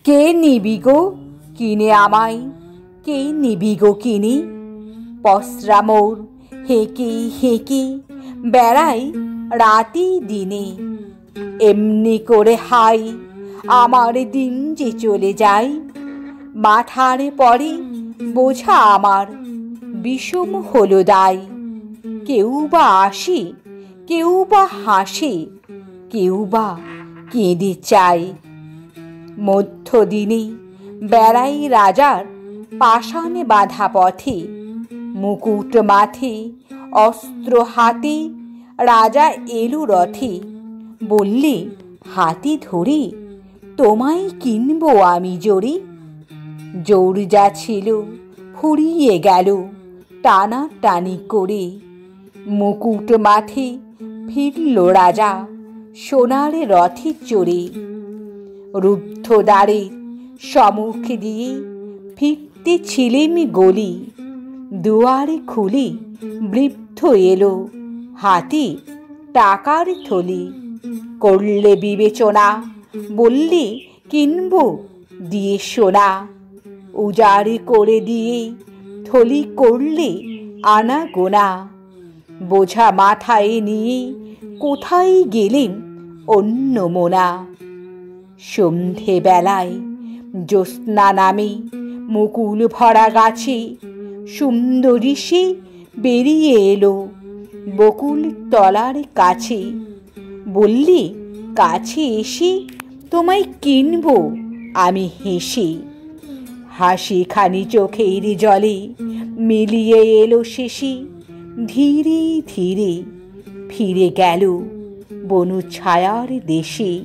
কে নিবি গো কিনে আমায়, কে নিবি গো কিনে? পসরা মোর হেঁকে হেঁকে বেড়াই রাতি দিনে। এমনি করে হাই আমার দিন যে চলে যায়। মাথার পরে বোঝা আমার বিষম হলো দায়। কেউ বা আসে, কেউ বা হাসে, কেউ বা কেঁদে চায়। মধ্যদিনে বেড়াই রাজার পাষাণে বাঁধা পথে। মুকুট মাথে অস্ত্র হাতে রাজা এলো রথে। বললে হাতে ধরে তোমায় কিনবো আমি জোরে। জোর যা ছিল ফুরিয়ে গেল টানাটানি করে। মুকুট মাথে ফিরল রাজা সোনার রথে চড়ে। রুদ্ধ দ্বারের সম্মুখ দিয়ে ফিরতে ছিলেম গলি। দুয়ারে খুলে বৃদ্ধ এলো হাতে টাকার থলি। করলে বিবেচনা বললে কিনবো দিয়ে সোনা। উজাড় করে দিয়ে থলি করলে আনা গোনা। বোঝা মাথায় নিয়ে কোথায় গেলেন অন্য মোনা। সন্ধে বেলায় জ্যোৎস্না নামে মুকুল ভরা গাছে সুন্দরী সে বেরিয়ে এলো বকুল তলার কাছে। বললে কাছে এসে তোমায় কিনবো আমি হেসে। হাসি খানি চোখের জলে মিলিয়ে এলো শেষে। ধীরে ধীরে ফিরে গেল বনু ছায়ার দেশে।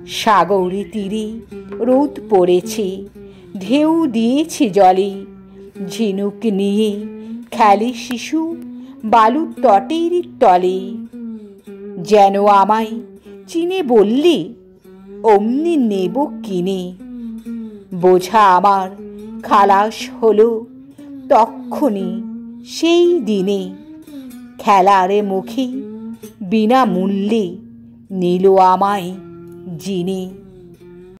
সাগর তীরে রোদ পড়েছে, ঢেউ দিয়েছে জলে। ঝিনুক নিয়ে খেলে শিশু বালুর তটের তলে। যেন আমায় চিনে বললে অমনি নেব কিনে। বোঝা আমার খালাস হলো তক্ষুনি সেই দিনে। খেলার মুখে বিনামূল্যে নিল আমায় জিনে।